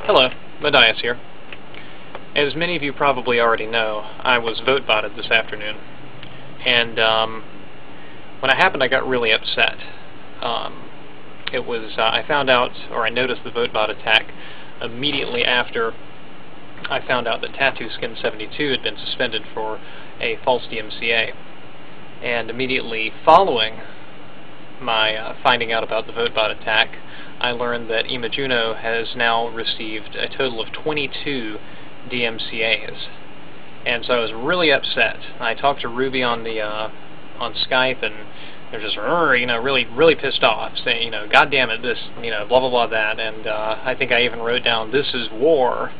Hello, Modias here. As many of you probably already know, I was vote-botted this afternoon, and when it happened I got really upset. I found out, or I noticed the vote-bot attack immediately after I found out that Tattoo Skin 72 had been suspended for a false DMCA, and immediately following my finding out about the vote-bot attack, I learned that Juno has now received a total of 22 DMCA's, and so I was really upset. I talked to Ruby on Skype, and they're just really pissed off, saying, God damn it, this, blah blah blah that, and I think I even wrote down, "This is war."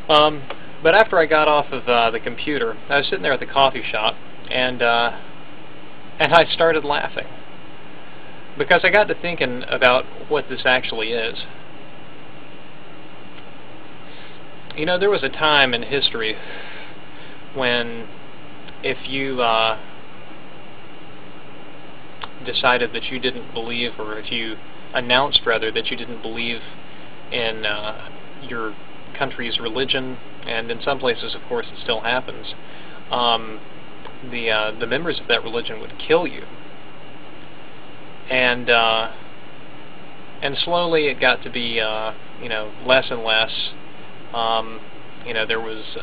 But after I got off of the computer, I was sitting there at the coffee shop, and I started laughing, because I got to thinking about what this actually is. There was a time in history when if you decided that you didn't believe, or if you announced, rather, that you didn't believe in your country's religion, and in some places, of course, it still happens, the members of that religion would kill you. And slowly it got to be less and less. There was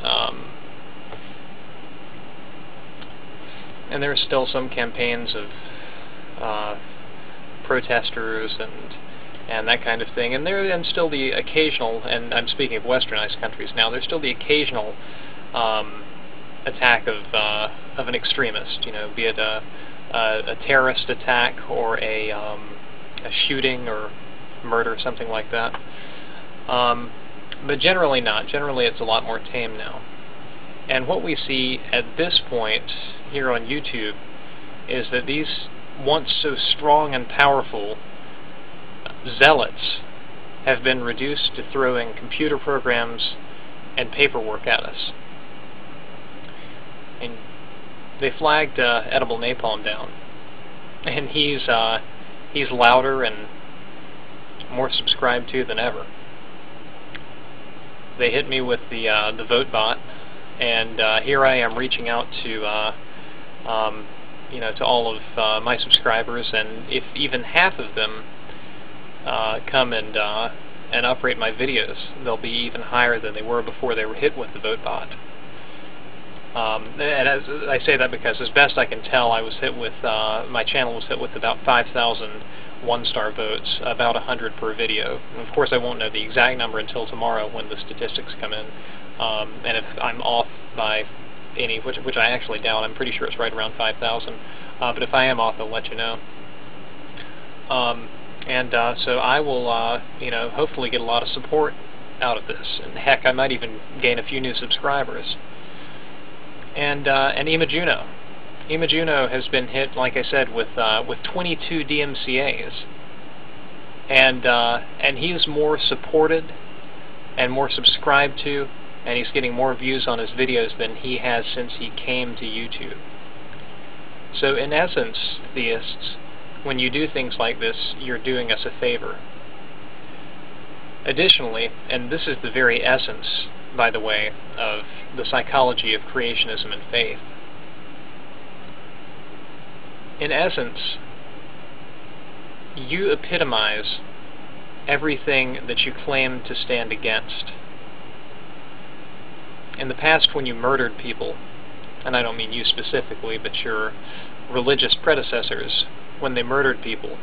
and there were still some campaigns of protesters and that kind of thing, and still the occasional, and I'm speaking of westernized countries now, there's still the occasional attack of an extremist, be it a terrorist attack or a shooting or murder, something like that. But generally not. Generally it's a lot more tame now. And what we see at this point here on YouTube is that these once so strong and powerful zealots have been reduced to throwing computer programs and paperwork at us. And they flagged edible napalm down, and he's louder and more subscribed to than ever. They hit me with the vote bot, and here I am reaching out to to all of my subscribers, and if even half of them come and uprate my videos, they'll be even higher than they were before they were hit with the vote bot. And as I say that because, as best I can tell, I was hit with my channel was hit with about 5,000 one-star votes, about 100 per video. And of course, I won't know the exact number until tomorrow when the statistics come in. And if I'm off by any, which I actually doubt, I'm pretty sure it's right around 5,000. But if I am off, I'll let you know. So I will, hopefully get a lot of support out of this. And heck, I might even gain a few new subscribers. And Juno has been hit, like I said, with 22 DMCA's, and he's more supported and more subscribed to, and he's getting more views on his videos than he has since he came to YouTube. So in essence, theists, when you do things like this, you're doing us a favor. Additionally, and this is the very essence, by the way, of the psychology of creationism and faith. In essence, you epitomize everything that you claim to stand against. In the past, when you murdered people, and I don't mean you specifically, but your religious predecessors, when they murdered people,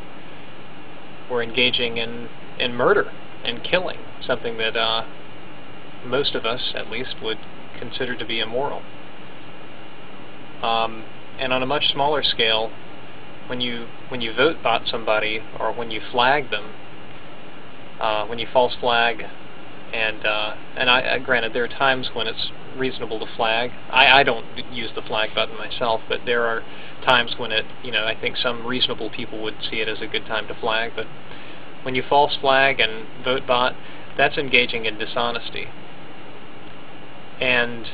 were engaging in murder and killing, something that most of us, at least, would consider to be immoral. And on a much smaller scale, when you vote bot somebody, or when you flag them, when you false flag, and granted, there are times when it's reasonable to flag. I don't use the flag button myself, but there are times when it, I think some reasonable people would see it as a good time to flag. But when you false flag and vote bot, that's engaging in dishonesty. And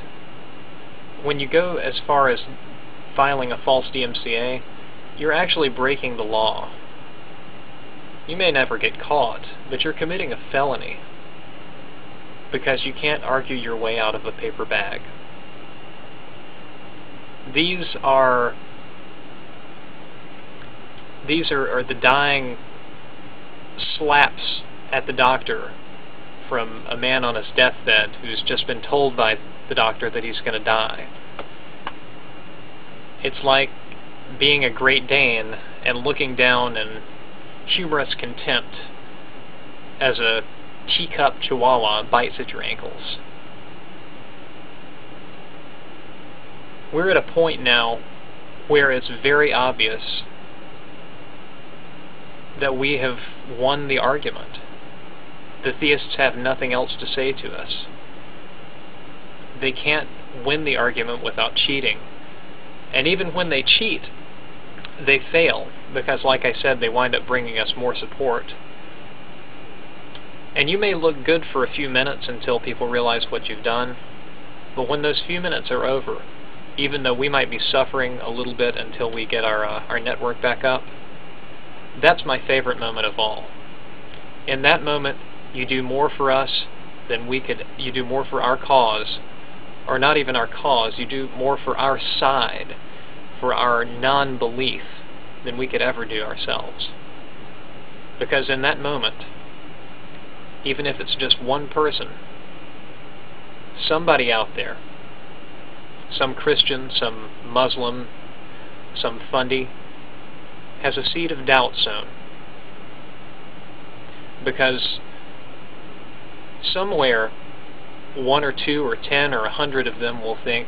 when you go as far as filing a false DMCA, you're actually breaking the law. You may never get caught, but you're committing a felony. because you can't argue your way out of a paper bag. These are the dying slaps at the doctor from a man on his deathbed who's just been told by the doctor that he's going to die. It's like being a Great Dane and looking down in humorous contempt as a teacup chihuahua bites at your ankles. We're at a point now where it's very obvious that we have won the argument. The theists have nothing else to say to us. They can't win the argument without cheating. And even when they cheat, they fail, because like I said, they wind up bringing us more support. And you may look good for a few minutes until people realize what you've done, but when those few minutes are over, even though we might be suffering a little bit until we get our network back up, that's my favorite moment of all. In that moment, you do more for us than you do more for our cause, or not even our cause, you do more for our side, for our non-belief, than we could ever do ourselves. Because in that moment, even if it's just one person, somebody out there, some Christian, some Muslim, some Fundy, has a seed of doubt sown. Because somewhere, 1 or 2 or 10 or 100 of them will think,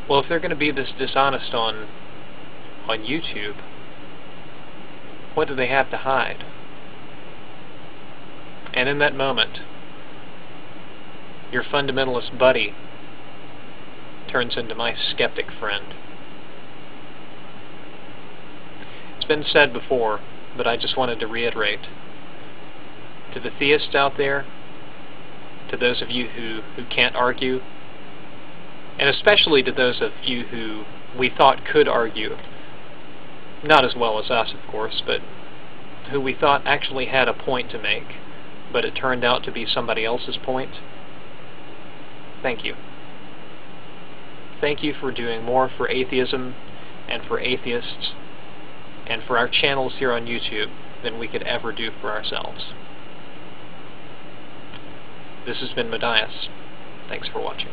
well, if they're going to be this dishonest on YouTube, what do they have to hide? And in that moment, your fundamentalist buddy turns into my skeptic friend. It's been said before, but I just wanted to reiterate. To the theists out there, to those of you who can't argue, and especially to those of you who we thought could argue, not as well as us, of course, but who we thought actually had a point to make, but it turned out to be somebody else's point, thank you. Thank you for doing more for atheism and for atheists and for our channels here on YouTube than we could ever do for ourselves. This has been Modias. Thanks for watching.